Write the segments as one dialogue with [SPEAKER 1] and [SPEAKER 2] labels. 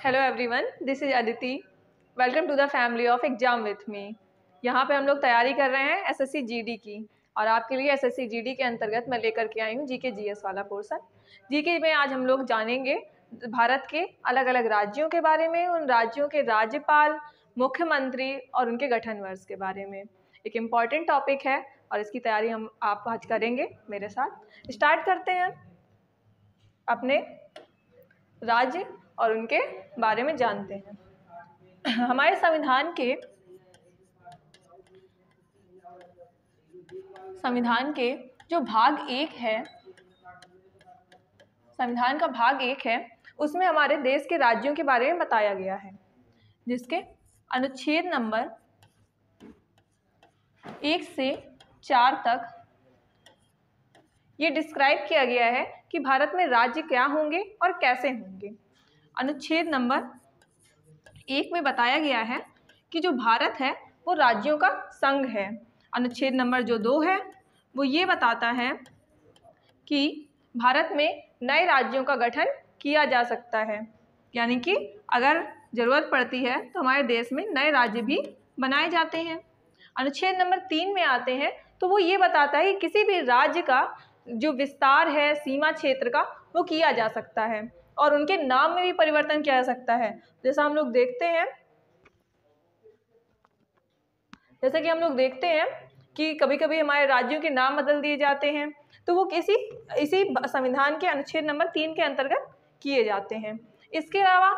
[SPEAKER 1] Hello everyone, this is Aditi. Welcome to the family of exam with me. यहाँ पे हम लोग तैयारी कर रहे हैं एसएससी जीडी की, और आपके लिए एसएससी जीडी के अंतर्गत मैं लेकर के आई हूँ जीके जीएस वाला पोर्शन। जीके में आज हम लोग जानेंगे भारत के अलग अलग राज्यों के बारे में, उन राज्यों के राज्यपाल, मुख्यमंत्री और उनके गठन वर्ष के बारे में। एक इम्पॉर्टेंट टॉपिक है और इसकी तैयारी आप आज करेंगे मेरे साथ। स्टार्ट करते हैं अपने राज्य और उनके बारे में जानते हैं। हमारे संविधान के जो भाग एक है, संविधान का भाग एक है, उसमें हमारे देश के राज्यों के बारे में बताया गया है, जिसके अनुच्छेद नंबर 1 से 4 तक ये डिस्क्राइब किया गया है कि भारत में राज्य क्या होंगे और कैसे होंगे। अनुच्छेद नंबर 1 में बताया गया है कि जो भारत है वो राज्यों का संघ है। अनुच्छेद नंबर जो 2 है वो ये बताता है कि भारत में नए राज्यों का गठन किया जा सकता है, यानी कि अगर ज़रूरत पड़ती है तो हमारे देश में नए राज्य भी बनाए जाते हैं। अनुच्छेद नंबर 3 में आते हैं तो वो ये बताता है कि किसी भी राज्य का जो विस्तार है सीमा क्षेत्र का वो किया जा सकता है और उनके नाम में भी परिवर्तन किया जा सकता है। जैसा हम लोग देखते हैं कि कभी कभी हमारे राज्यों के नाम बदल दिए जाते हैं, तो वो इसी संविधान के अनुच्छेद नंबर 3 के अंतर्गत किए जाते हैं। इसके अलावा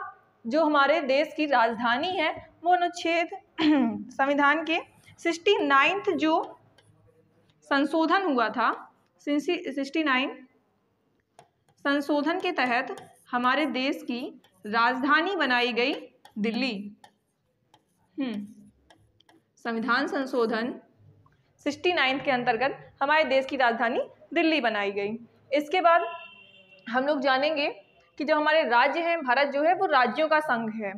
[SPEAKER 1] जो हमारे देश की राजधानी है वो अनुच्छेद संविधान के 69 जो संशोधन हुआ था, 69 संशोधन के तहत हमारे देश की राजधानी बनाई गई दिल्ली। संविधान संशोधन 69 के अंतर्गत हमारे देश की राजधानी दिल्ली बनाई गई। इसके बाद हम लोग जानेंगे कि जो हमारे राज्य हैं, भारत जो है वो राज्यों का संघ है,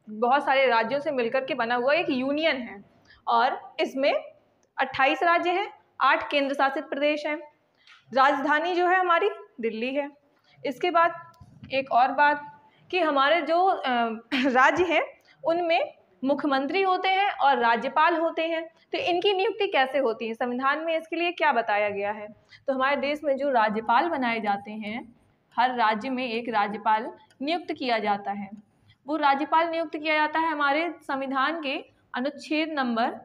[SPEAKER 1] बहुत सारे राज्यों से मिलकर के बना हुआ एक यूनियन है, और इसमें 28 राज्य हैं, 8 केंद्र शासित प्रदेश हैं। राजधानी जो है हमारी दिल्ली है। इसके बाद एक और बात कि हमारे जो राज्य हैं उनमें मुख्यमंत्री होते हैं और राज्यपाल होते हैं, तो इनकी नियुक्ति कैसे होती है, संविधान में इसके लिए क्या बताया गया है। तो हमारे देश में जो राज्यपाल बनाए जाते हैं, हर राज्य में एक राज्यपाल नियुक्त किया जाता है। वो राज्यपाल नियुक्त किया जाता है हमारे संविधान के अनुच्छेद नंबर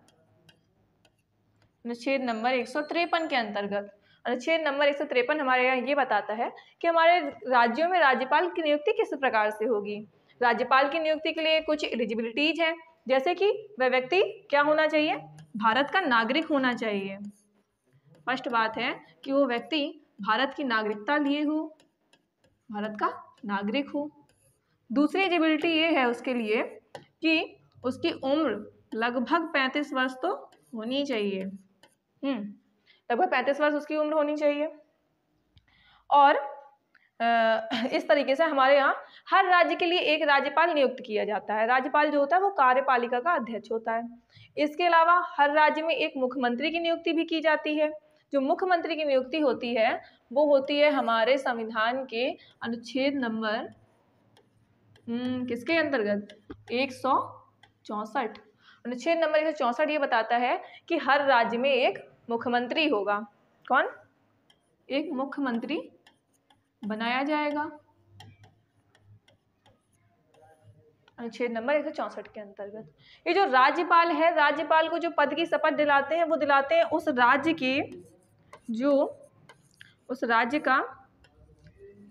[SPEAKER 1] 153 के अंतर्गत। अनुच्छेद नंबर 153 हमारे यहाँ ये बताता है कि हमारे राज्यों में राज्यपाल की नियुक्ति किस प्रकार से होगी। राज्यपाल की नियुक्ति के लिए कुछ एलिजिबिलिटीज हैं, जैसे कि वह व्यक्ति क्या होना चाहिए, भारत का नागरिक होना चाहिए। फर्स्ट बात है कि वो व्यक्ति भारत की नागरिकता लिए हो, भारत का नागरिक हो। दूसरी एलिजिबिलिटी ये है उसके लिए कि उसकी उम्र लगभग 35 वर्ष तो होनी चाहिए। लगभग 35 वर्ष उसकी उम्र होनी चाहिए। और इस तरीके से हमारे यहाँ हर राज्य के लिए एक राज्यपाल नियुक्त किया जाता है। राज्यपाल जो होता है वो कार्यपालिका का अध्यक्ष होता है। इसके अलावा हर राज्य में एक मुख्यमंत्री की नियुक्ति भी की जाती है। जो मुख्यमंत्री की नियुक्ति होती है वो होती है हमारे संविधान के अनुच्छेद नंबर किसके अंतर्गत, 164। अनुच्छेद नंबर 164 ये बताता है कि हर राज्य में एक मुख्यमंत्री होगा। कौन? एक मुख्यमंत्री बनाया जाएगा अनुच्छेद नंबर 164 के अंतर्गत। ये जो राज्यपाल है, राज्यपाल को जो पद की शपथ दिलाते हैं वो दिलाते हैं उस राज्य का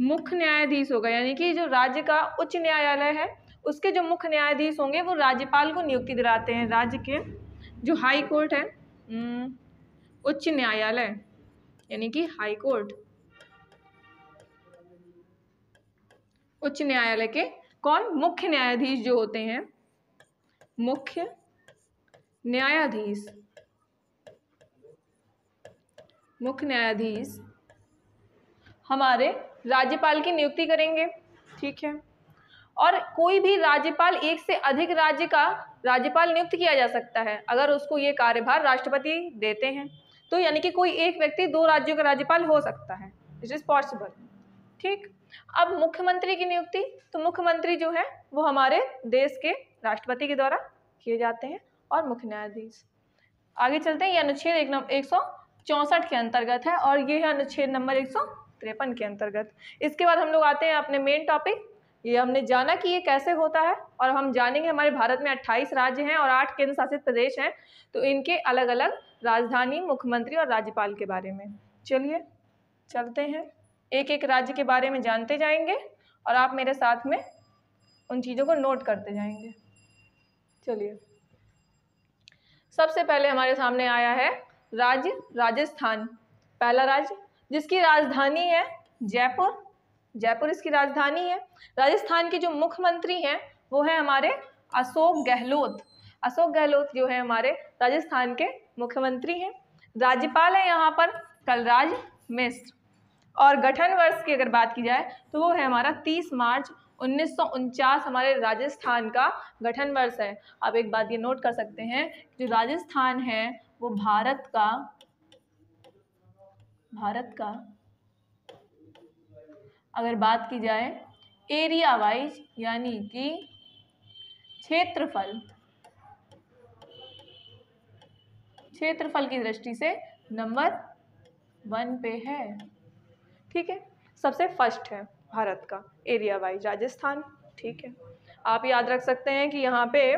[SPEAKER 1] मुख्य न्यायाधीश होगा, यानी कि जो राज्य का उच्च न्यायालय है उसके जो मुख्य न्यायाधीश होंगे वो राज्यपाल को नियुक्ति दिलाते हैं। राज्य के जो हाई कोर्ट है, उच्च न्यायालय यानी कि हाई कोर्ट, उच्च न्यायालय के कौन, मुख्य न्यायाधीश जो होते हैं, मुख्य न्यायाधीश हमारे राज्यपाल की नियुक्ति करेंगे। ठीक है। और कोई भी राज्यपाल एक से अधिक राज्य का राज्यपाल नियुक्त किया जा सकता है अगर उसको ये कार्यभार राष्ट्रपति देते हैं, तो यानी कि कोई एक व्यक्ति 2 राज्यों का राज्यपाल हो सकता है। It is possible. ठीक। अब मुख्यमंत्री की नियुक्ति, तो मुख्यमंत्री जो है वो हमारे देश के राष्ट्रपति के द्वारा किए जाते हैं, और मुख्य न्यायाधीश। आगे चलते हैं, ये अनुच्छेद 164 के अंतर्गत है, और ये है अनुच्छेद नंबर 153 के अंतर्गत। इसके बाद हम लोग आते हैं अपने मेन टॉपिक। ये हमने जाना कि ये कैसे होता है, और हम जानेंगे हमारे भारत में 28 राज्य हैं और 8 केंद्र शासित प्रदेश हैं, तो इनके अलग अलग राजधानी, मुख्यमंत्री और राज्यपाल के बारे में। चलिए चलते हैं, एक एक राज्य के बारे में जानते जाएंगे, और आप मेरे साथ में उन चीज़ों को नोट करते जाएंगे। चलिए, सबसे पहले हमारे सामने आया है राज्य राजस्थान। पहला राज्य जिसकी राजधानी है जयपुर, जयपुर इसकी राजधानी है। राजस्थान के जो मुख्यमंत्री हैं वो है हमारे अशोक गहलोत। अशोक गहलोत जो है हमारे राजस्थान के मुख्यमंत्री हैं। राज्यपाल है यहाँ पर कलराज मिश्र। और गठन वर्ष की अगर बात की जाए तो वो है हमारा 30 मार्च 1949 हमारे राजस्थान का गठन वर्ष है। आप एक बात ये नोट कर सकते हैं, जो राजस्थान है वो भारत का अगर बात की जाए एरिया वाइज, यानी कि क्षेत्रफल की दृष्टि से नंबर 1 पे है। ठीक है, सबसे फर्स्ट है भारत का एरिया वाइज राजस्थान। ठीक है, आप याद रख सकते हैं कि यहाँ पे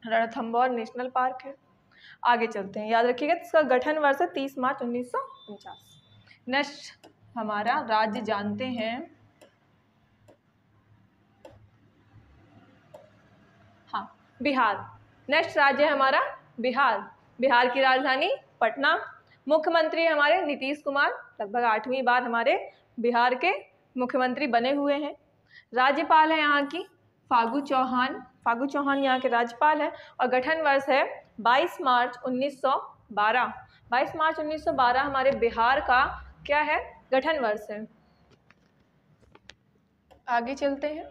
[SPEAKER 1] रणथंभौर नेशनल पार्क है। आगे चलते हैं, याद रखिएगा इसका गठन वर्ष है 30 मार्च 1949। नेक्स्ट हमारा राज्य जानते हैं, हाँ बिहार। नेक्स्ट राज्य है हमारा बिहार। बिहार की राजधानी पटना। मुख्यमंत्री हमारे नीतीश कुमार, लगभग 8वीं बार हमारे बिहार के मुख्यमंत्री बने हुए हैं। राज्यपाल है यहाँ की फागू चौहान। फागू चौहान यहाँ के राज्यपाल हैं, और गठन वर्ष है 22 मार्च 1912। 22 मार्च 1912 हमारे बिहार का क्या है, गठन वर्ष है। आगे चलते हैं,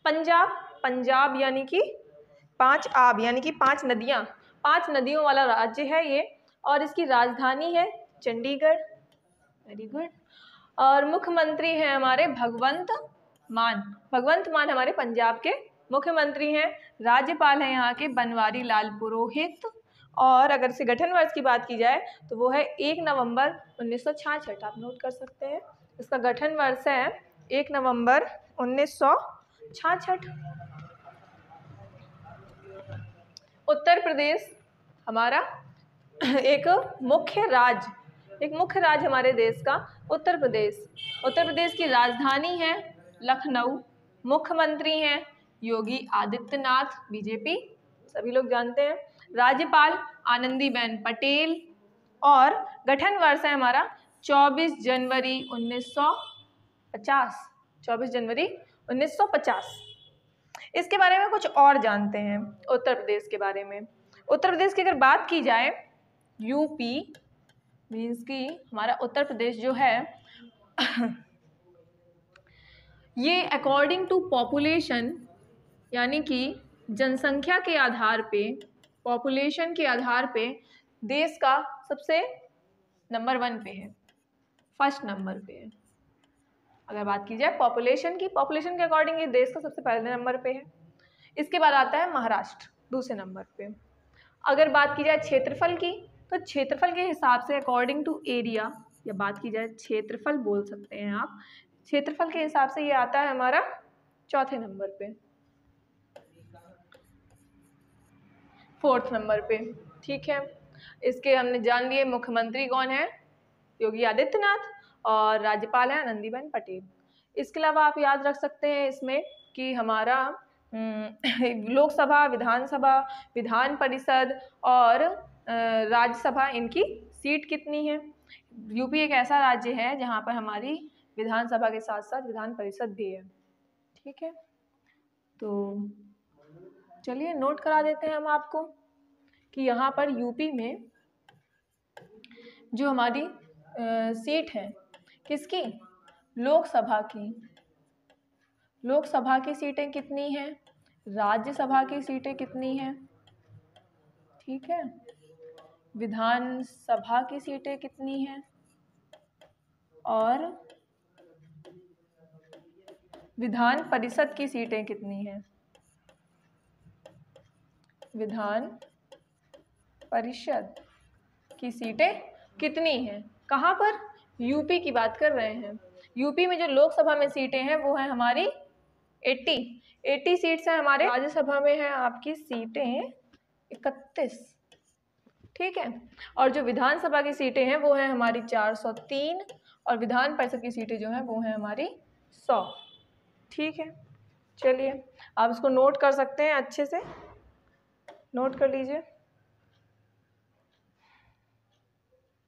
[SPEAKER 1] पंजाब। पंजाब यानी कि 5 आब, यानी कि 5 नदियाँ, 5 नदियों वाला राज्य है ये, और इसकी राजधानी है चंडीगढ़। Very good. और मुख्यमंत्री हैं हमारे भगवंत मान। भगवंत मान हमारे पंजाब के मुख्यमंत्री हैं। राज्यपाल हैं यहाँ के बनवारी लाल पुरोहित। और अगर से गठन वर्ष की बात की जाए तो वो है 1 नवंबर 1966। आप नोट कर सकते हैं, इसका गठन वर्ष है 1 नवंबर 1966। उत्तर प्रदेश हमारा एक मुख्य राज्य हमारे देश का उत्तर प्रदेश। उत्तर प्रदेश की राजधानी है लखनऊ। मुख्यमंत्री हैं योगी आदित्यनाथ, बीजेपी, सभी लोग जानते हैं। राज्यपाल आनंदीबेन पटेल। और गठन वर्ष है हमारा 24 जनवरी 1950। 24 जनवरी 1950। इसके बारे में कुछ और जानते हैं उत्तर प्रदेश के बारे में। उत्तर प्रदेश की अगर बात की जाए, यूपी मीन्स कि हमारा उत्तर प्रदेश जो है ये अकॉर्डिंग टू पॉपुलेशन, यानी कि जनसंख्या के आधार पे, पॉपुलेशन के आधार पे देश का सबसे नंबर 1 पे है, फर्स्ट नंबर पे है। अगर बात की जाए पॉपुलेशन के अकॉर्डिंग ये देश का सबसे पहले नंबर पे है। इसके बाद आता है महाराष्ट्र दूसरे नंबर पे। अगर बात की जाए क्षेत्रफल की, तो क्षेत्रफल के हिसाब से अकॉर्डिंग टू एरिया, या बात की जाए क्षेत्रफल बोल सकते हैं आप, क्षेत्रफल के हिसाब से ये आता है हमारा चौथे नंबर पे, 4th नंबर पे। ठीक है, इसके हमने जान लिए मुख्यमंत्री कौन है, योगी आदित्यनाथ, और राज्यपाल है आनंदीबेन पटेल। इसके अलावा आप याद रख सकते हैं इसमें कि हमारा लोकसभा, विधानसभा, विधान परिषद और राज्यसभा, इनकी सीट कितनी है। यूपी एक ऐसा राज्य है जहाँ पर हमारी विधानसभा के साथ साथ विधान परिषद भी है। ठीक है, तो चलिए नोट करा देते हैं हम आपको कि यहाँ पर यूपी में जो हमारी सीट है किसकी, लोकसभा की सीटें कितनी हैं, राज्यसभा की सीटें कितनी हैं, ठीक है, विधानसभा की सीटें कितनी हैं, और विधान परिषद की सीटें कितनी हैं? विधान परिषद की सीटें कितनी हैं? कहाँ पर? यूपी की बात कर रहे हैं। यूपी में जो लोकसभा में सीटें हैं वो है हमारी 80 सीट्स हैं हमारे। राज्यसभा में है आपकी सीटें 31, ठीक है। और जो विधानसभा की सीटें हैं वो है हमारी 403 और विधान परिषद की सीटें जो हैं वो हैं हमारी 100, ठीक है। चलिए आप इसको नोट कर सकते हैं, अच्छे से नोट कर लीजिए,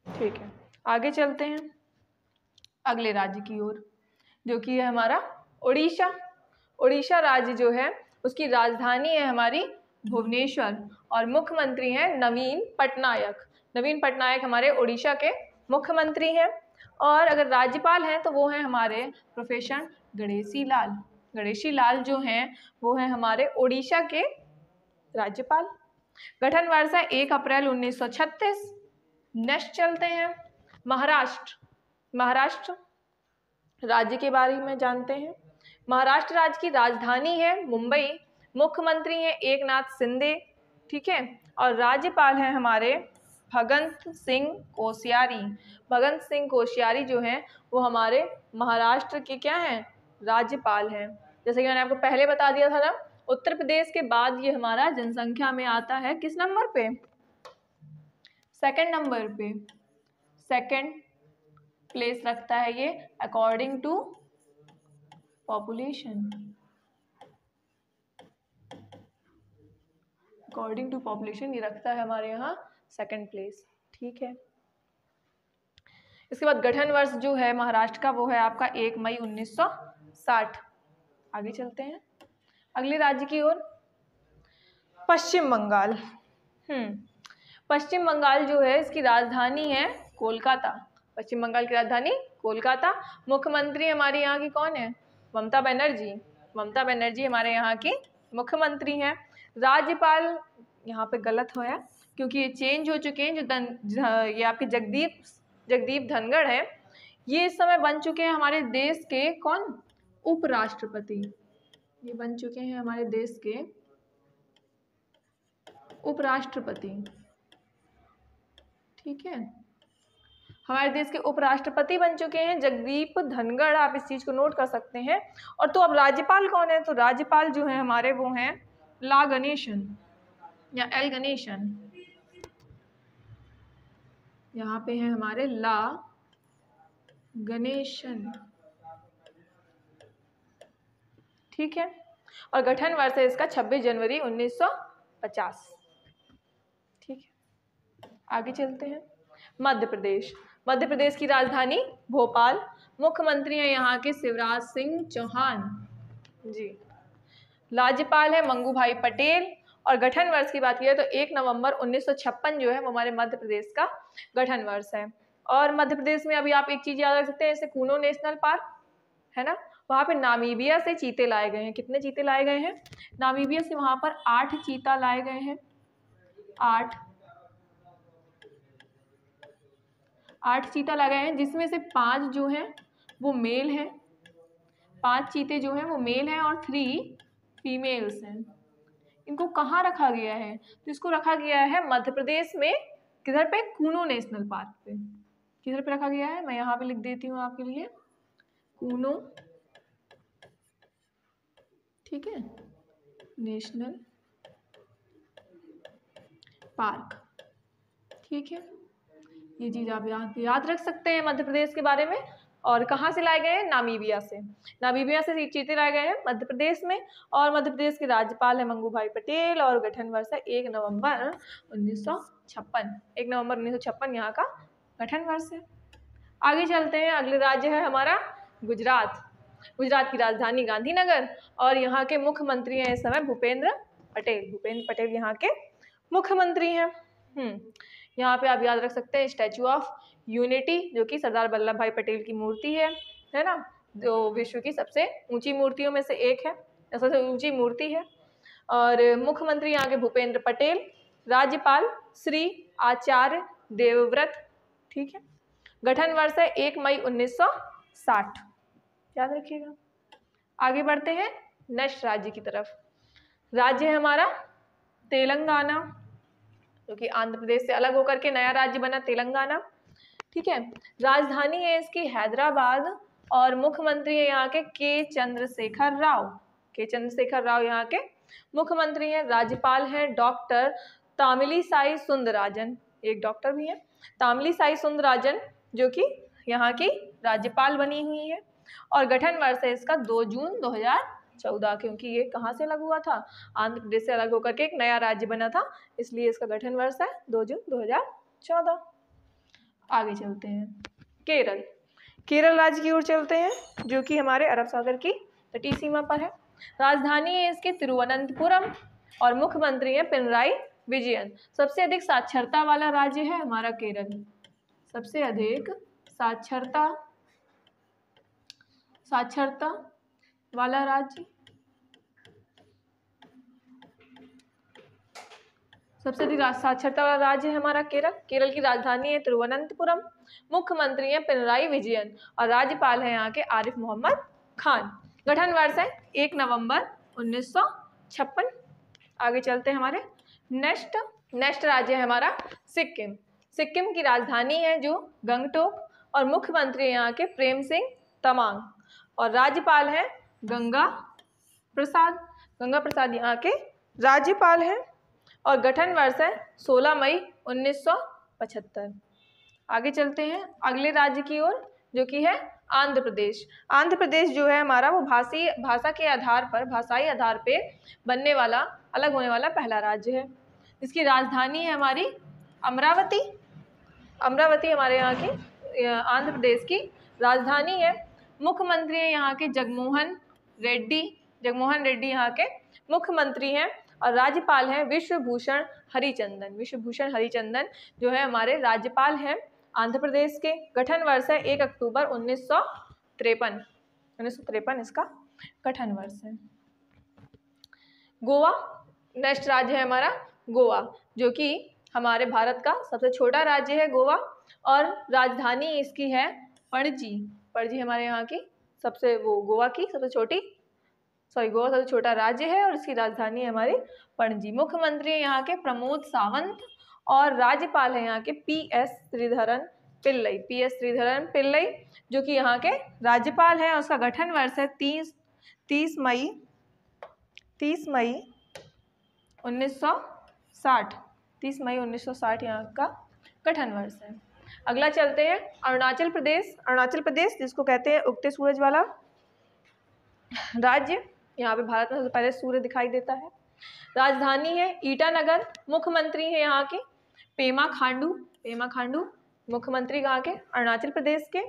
[SPEAKER 1] ठीक है। आगे चलते हैं अगले राज्य की ओर, जो कि है हमारा उड़ीसा। उड़ीसा राज्य जो है उसकी राजधानी है हमारी भुवनेश्वर और मुख्यमंत्री हैं नवीन पटनायक। नवीन पटनायक हमारे उड़ीसा के मुख्यमंत्री हैं। और अगर राज्यपाल हैं तो वो हैं हमारे प्रोफेसर गणेशी लाल। गणेशी लाल जो हैं वो हैं हमारे उड़ीसा के राज्यपाल। गठन वर्ष है 1 अप्रैल 1936। नेक्स्ट चलते हैं महाराष्ट्र। महाराष्ट्र राज्य के बारे में जानते हैं। महाराष्ट्र राज्य की राजधानी है मुंबई। मुख्यमंत्री हैं एकनाथ शिंदे, ठीक है। और राज्यपाल हैं हमारे भगत सिंह कोश्यारी। भगत सिंह कोश्यारी जो हैं वो हमारे महाराष्ट्र के क्या हैं? राज्यपाल हैं। जैसे कि मैंने आपको पहले बता दिया था ना, उत्तर प्रदेश के बाद ये हमारा जनसंख्या में आता है किस नंबर पे? सेकंड नंबर पे, सेकंड प्लेस रखता है ये according to population. According to population ये रखता है हमारे यहाँ सेकंड प्लेस, ठीक है। इसके बाद गठन वर्ष जो है महाराष्ट्र का वो है आपका 1 मई 1960। आगे चलते हैं अगले राज्य की ओर, पश्चिम बंगाल। पश्चिम बंगाल जो है इसकी राजधानी है कोलकाता। पश्चिम बंगाल की राजधानी कोलकाता। मुख्यमंत्री हमारे यहाँ की कौन है? ममता बनर्जी। ममता बनर्जी हमारे यहाँ की मुख्यमंत्री हैं। राज्यपाल यहाँ पे गलत होया क्योंकि ये चेंज हो चुके हैं। जो ये आपके जगदीप धनखड़ है, ये इस समय बन चुके हैं हमारे देश के कौन? उपराष्ट्रपति। ये बन चुके हैं हमारे देश के उपराष्ट्रपति, ठीक है। हमारे देश के उपराष्ट्रपति बन चुके हैं जगदीप धनखड़, आप इस चीज को नोट कर सकते हैं। और तो अब राज्यपाल कौन है? तो राज्यपाल जो है हमारे वो हैं ला गणेशन या एल गणेशन। यहाँ पे है हमारे ला गणेशन, ठीक है। और गठन वर्ष है इसका 26 जनवरी 1950, ठीक है। आगे चलते हैं मध्य प्रदेश। मध्य प्रदेश की राजधानी भोपाल। मुख्यमंत्री हैं यहाँ के शिवराज सिंह चौहान जी। राज्यपाल है मंगू भाई पटेल। और गठन वर्ष की बात की जाए तो 1 नवंबर 1956 जो है वो हमारे मध्य प्रदेश का गठन वर्ष है। और मध्य प्रदेश में अभी आप एक चीज याद रख सकते हैं, जैसे कूनो नेशनल पार्क है ना, वहाँ पे नामीबिया से चीते लाए गए हैं। कितने चीते लाए गए हैं? नामीबिया से वहाँ पर 8 चीता लाए गए हैं। 8 चीता लाए गए हैं, जिसमें से 5 जो हैं वो मेल हैं। 5 चीते जो हैं वो मेल हैं और 3 फीमेल्स हैं। इनको कहाँ रखा गया है? तो इसको रखा गया है मध्य प्रदेश में। किधर पे? कूनो नेशनल पार्क पे। किधर पे रखा गया है? मैं यहाँ पे लिख देती हूँ आपके लिए, कूनो, ठीक है, नेशनल पार्क, ठीक है। ये चीज आप याद रख सकते हैं मध्य प्रदेश के बारे में। और कहाँ से लाए गए हैं? नामीबिया से। नामीबिया से चीते लाए गए हैं मध्य प्रदेश में। और मध्य प्रदेश के राज्यपाल है मंगू भाई पटेल। और गठन वर्ष है 1 नवंबर 1956। 1 नवंबर 1956 यहाँ का गठन वर्ष है। आगे चलते हैं, अगले राज्य है हमारा गुजरात। गुजरात की राजधानी गांधीनगर। और यहाँ के मुख्यमंत्री हैं इस समय भूपेंद्र पटेल। भूपेंद्र पटेल यहाँ के मुख्यमंत्री हैं। यहाँ पे आप याद रख सकते हैं स्टैचू ऑफ यूनिटी, जो कि सरदार वल्लभ भाई पटेल की मूर्ति है ना, जो विश्व की सबसे ऊंची मूर्तियों में से एक है, सबसे ऊंची मूर्ति है। और मुख्यमंत्री यहाँ के भूपेंद्र पटेल। राज्यपाल श्री आचार्य देवव्रत, ठीक है। गठन वर्ष है 1 मई 1960, याद रखिएगा। आगे बढ़ते हैं नेक्स्ट राज्य की तरफ। राज्य है हमारा तेलंगाना, जो कि आंध्र प्रदेश से अलग होकर के नया राज्य बना तेलंगाना। ठीक है, राजधानी है इसकी हैदराबाद और मुख्यमंत्री है यहाँ के चंद्रशेखर राव। के चंद्रशेखर राव यहाँ के मुख्यमंत्री हैं। राज्यपाल हैं डॉक्टर तामिलिसाई सुंदरराजन, एक डॉक्टर भी हैं तामिलिसाई सुंदरराजन, जो कि यहाँ की राज्यपाल बनी हुई है। और गठन वर्ष है इसका 2 जून 2014, क्योंकि ये कहाँ से अलग हुआ था, आंध्र प्रदेश से अलग होकर के एक नया राज्य बना था, इसलिए इसका गठन वर्ष है 2 जून 2014। आगे चलते हैं केरल। केरल राज्य की ओर चलते हैं, जो कि हमारे अरब सागर की तटीय सीमा पर है। राजधानी है इसके तिरुवनंतपुरम और मुख्यमंत्री है पिनराई विजयन। सबसे अधिक साक्षरता वाला राज्य है हमारा केरल, सबसे अधिक साक्षरता वाला राज्य, सबसे अधिक साक्षरता वाला राज्य है हमारा केरल। केरल की राजधानी है तिरुवनंतपुरम, मुख्यमंत्री है पिनराई विजयन और राज्यपाल है यहाँ के आरिफ मोहम्मद खान। गठन वर्ष है 1 नवंबर 1956। आगे चलते हैं हमारे नेक्स्ट राज्य है हमारा सिक्किम। सिक्किम की राजधानी है जो गंगटोक और मुख्यमंत्री है यहाँ के प्रेम सिंह तमांग और राज्यपाल है गंगा प्रसाद यहाँ के राज्यपाल हैं और गठन वर्ष है 16 मई 1975। आगे चलते हैं अगले राज्य की ओर, जो कि है आंध्र प्रदेश। आंध्र प्रदेश जो है हमारा वो भाषाई आधार पे बनने वाला, अलग होने वाला पहला राज्य है। इसकी राजधानी है हमारी अमरावती हमारे यहाँ की आंध्र प्रदेश की राजधानी है। मुख्यमंत्री है यहाँ के जगनमोहन रेड्डी यहाँ के मुख्यमंत्री हैं और राज्यपाल हैं विश्वभूषण हरिचंदन जो है हमारे राज्यपाल हैं आंध्र प्रदेश के। गठन वर्ष है 1 अक्टूबर 1953 इसका गठन वर्ष है। गोवा नेक्स्ट राज्य है हमारा गोवा, जो कि हमारे भारत का सबसे छोटा राज्य है गोवा और राजधानी इसकी है पणजी हमारे यहाँ की गोवा सबसे छोटा राज्य है और इसकी राजधानी है हमारी पणजी। मुख्यमंत्री यहाँ के प्रमोद सावंत और राज्यपाल है यहाँ के पी.एस. श्रीधरन पिल्लई जो कि यहाँ के राज्यपाल हैं। उसका गठन वर्ष है 30 मई 1960 यहाँ का गठन वर्ष है। अगला चलते हैं अरुणाचल प्रदेश जिसको कहते हैं उगते सूरज वाला राज्य। यहाँ पे भारत में सबसे पहले सूर्य दिखाई देता है। राजधानी है ईटानगर, मुख्यमंत्री है यहाँ के पेमा खांडू मुख्यमंत्री कहाँ के अरुणाचल प्रदेश के।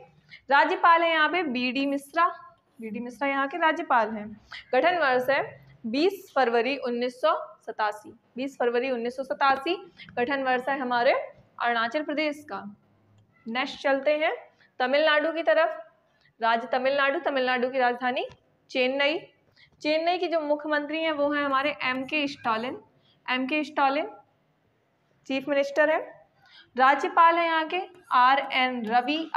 [SPEAKER 1] राज्यपाल है यहाँ पे बी.डी. मिश्रा यहाँ के राज्यपाल हैं। गठन वर्ष है 20 फरवरी 1987 गठन वर्ष है हमारे अरुणाचल प्रदेश का। नेक्स्ट चलते हैं तमिलनाडु की तरफ। राज्य तमिलनाडु की राजधानी चेन्नई की जो मुख्यमंत्री हैं वो हैं हमारे एम.के. स्टालिन चीफ मिनिस्टर है। राज्यपाल है यहाँ के आर.एन. रवि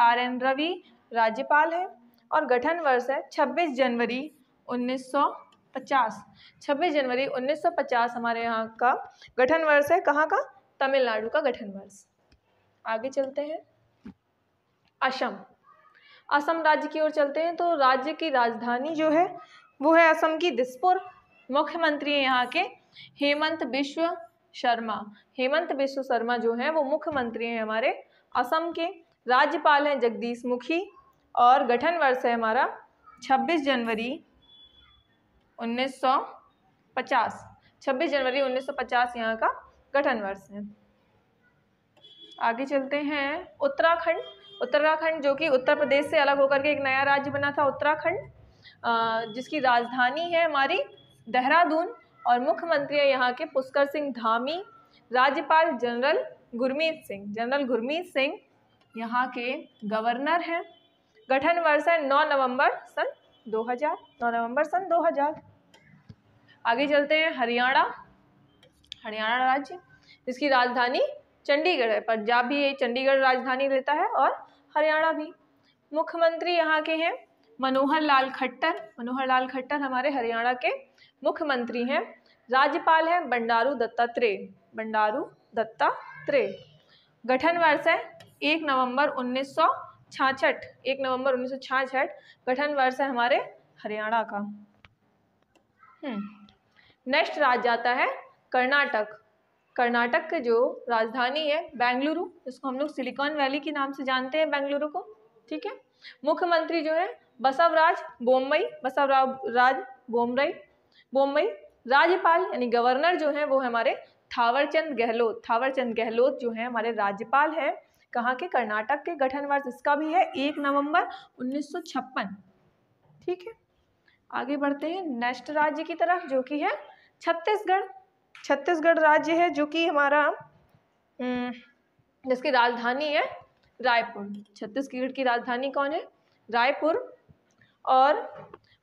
[SPEAKER 1] राज्यपाल है और गठन वर्ष है 26 जनवरी 1950 हमारे यहाँ का गठन वर्ष है। कहाँ का? तमिलनाडु का गठन वर्ष। आगे चलते हैं असम राज्य की ओर चलते हैं। तो राज्य की राजधानी जो है वो है असम की दिसपुर। मुख्यमंत्री है यहाँ के हेमंत बिश्व शर्मा जो है वो मुख्यमंत्री हैं हमारे असम के। राज्यपाल हैं जगदीश मुखी और गठन वर्ष है हमारा 26 जनवरी 1950 यहाँ का गठन वर्ष है। आगे चलते हैं उत्तराखंड जो कि उत्तर प्रदेश से अलग होकर के एक नया राज्य बना था उत्तराखंड, जिसकी राजधानी है हमारी देहरादून और मुख्यमंत्री है यहाँ के पुष्कर सिंह धामी। राज्यपाल जनरल गुरमीत सिंह यहाँ के गवर्नर हैं। गठन वर्ष है 9 नवंबर सन 2000। आगे चलते हैं हरियाणा राज्य, जिसकी राजधानी चंडीगढ़ है। पंजाब भी चंडीगढ़ राजधानी लेता है और हरियाणा भी। मुख्यमंत्री यहाँ के हैं मनोहर लाल खट्टर। मनोहर लाल खट्टर हमारे हरियाणा के मुख्यमंत्री हैं। राज्यपाल हैं बंडारू दत्तात्रेय। बंडारू दत्तात्रेय। गठन वर्ष है 1 नवंबर 1966। 1 नवंबर 1966 गठन वर्ष है हमारे हरियाणा का। नेक्स्ट राज्य आता है कर्नाटक। कर्नाटक के जो राजधानी है बेंगलुरु, जिसको हम लोग सिलिकॉन वैली के नाम से जानते हैं बेंगलुरु को, ठीक है। मुख्यमंत्री जो है बसवराज बोम्मई। बसवराज बोम्मई। राज्यपाल यानी गवर्नर जो है वो है हमारे थावरचंद गहलोत। थावरचंद गहलोत जो है हमारे राज्यपाल है। कहाँ के? कर्नाटक के। गठन वर्ष इसका भी है 1 नवंबर 1956, ठीक है। आगे बढ़ते हैं नेक्स्ट राज्य की तरफ, जो कि है छत्तीसगढ़। छत्तीसगढ़ राज्य है जो कि हमारा जिसकी राजधानी है रायपुर। छत्तीसगढ़ की राजधानी कौन है? रायपुर। और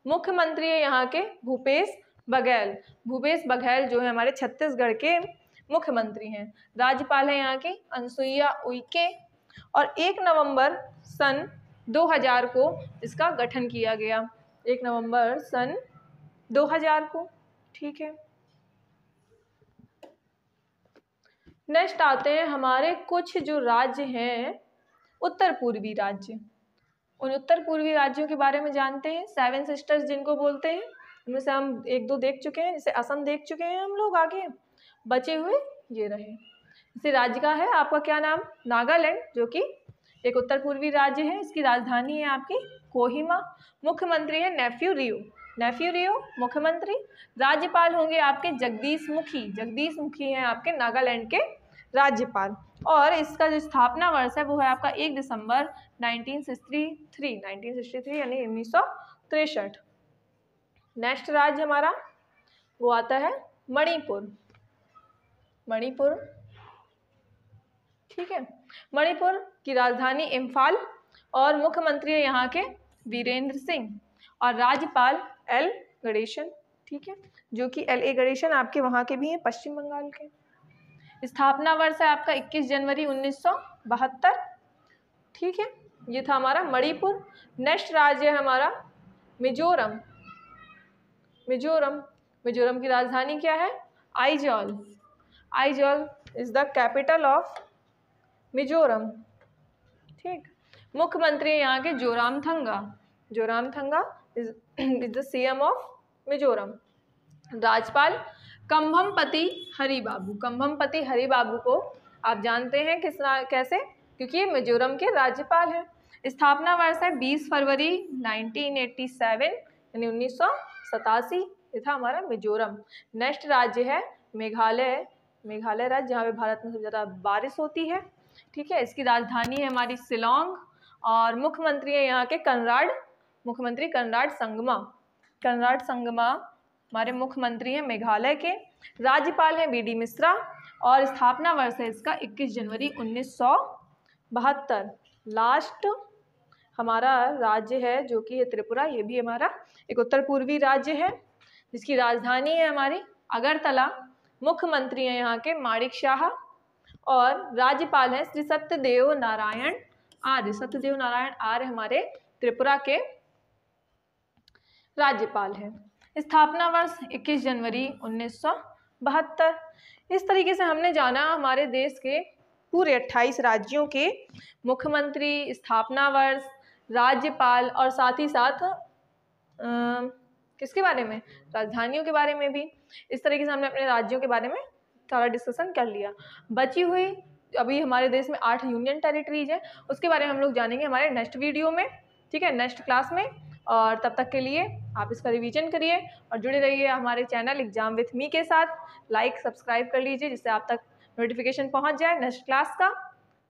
[SPEAKER 1] मुख्यमंत्री है यहाँ के भूपेश बघेल। भूपेश बघेल जो है हमारे छत्तीसगढ़ के मुख्यमंत्री हैं। राज्यपाल है यहाँ की अनसुईया उइके। और 1 नवंबर सन 2000 को इसका गठन किया गया। 1 नवंबर सन 2000 को, ठीक है। नेक्स्ट आते हैं हमारे कुछ जो राज्य हैं उत्तर पूर्वी राज्य। उन उत्तर पूर्वी राज्यों के बारे में जानते हैं। 7 सिस्टर्स जिनको बोलते हैं, उनमें से हम 1-2 देख चुके हैं। जैसे असम देख चुके हैं हम लोग, आगे बचे हुए ये रहे। जैसे राज्य का है आपका क्या नाम? नागालैंड, जो कि एक उत्तर पूर्वी राज्य है। इसकी राजधानी है आपकी कोहिमा। मुख्यमंत्री है नेफ्यू रियो मुख्यमंत्री। राज्यपाल होंगे आपके जगदीश मुखी हैं आपके नागालैंड के राज्यपाल। और इसका जो स्थापना वर्ष है वो है आपका 1 दिसंबर 1963 यानी 1963। नेक्स्ट राज्य हमारा वो आता है मणिपुर, ठीक है। मणिपुर की राजधानी इम्फाल और मुख्यमंत्री है यहाँ के वीरेंद्र सिंह और राज्यपाल एल गणेशन, ठीक है, जो कि LA गणेशन आपके वहाँ के भी हैं, पश्चिम बंगाल के। स्थापना वर्ष है आपका 21 जनवरी 1972, ठीक है। ये था हमारा मणिपुर। नेक्स्ट राज्य है हमारा मिजोरम की राजधानी क्या है? Aizawl is the capital of Mizoram, ठीक। मुख्यमंत्री यहाँ के Zoramthanga is the CM of Mizoram. राज्यपाल कंभमपति हरिबाबू को आप जानते हैं कैसे? क्योंकि ये मिजोरम के राज्यपाल हैं। स्थापना वर्ष है 20 फरवरी 1987 यानी 1987। ये था हमारा मिजोरम। नेक्स्ट राज्य है मेघालय राज्य, जहाँ पे भारत में सबसे ज़्यादा बारिश होती है, ठीक है। इसकी राजधानी है हमारी शिलोंग और मुख्यमंत्री है यहाँ के कंराड संगमा हमारे मुख्यमंत्री हैं मेघालय के। राज्यपाल हैं BD मिश्रा और स्थापना वर्ष है इसका 21 जनवरी 1972। लास्ट हमारा राज्य है जो कि है त्रिपुरा। ये भी हमारा एक उत्तर पूर्वी राज्य है जिसकी राजधानी है हमारी अगरतला। मुख्यमंत्री हैं यहाँ के माणिक शाह और राज्यपाल हैं श्री सत्यदेव नारायण आर्य हमारे त्रिपुरा के राज्यपाल हैं। स्थापना वर्ष 21 जनवरी 1972। इस तरीके से हमने जाना हमारे देश के पूरे 28 राज्यों के मुख्यमंत्री, स्थापना वर्ष, राज्यपाल और साथ ही साथ किसके बारे में? राजधानियों के बारे में भी। इस तरीके से हमने अपने राज्यों के बारे में सारा डिस्कशन कर लिया। बची हुई अभी हमारे देश में 8 यूनियन टेरिटरीज है, उसके बारे में हम लोग जानेंगे हमारे नेक्स्ट वीडियो में, ठीक है, नेक्स्ट क्लास में। और तब तक के लिए आप इसका रिवीजन करिए और जुड़े रहिए हमारे चैनल एग्जाम विथ मी के साथ। लाइक सब्सक्राइब कर लीजिए जिससे आप तक नोटिफिकेशन पहुंच जाए नेक्स्ट क्लास का।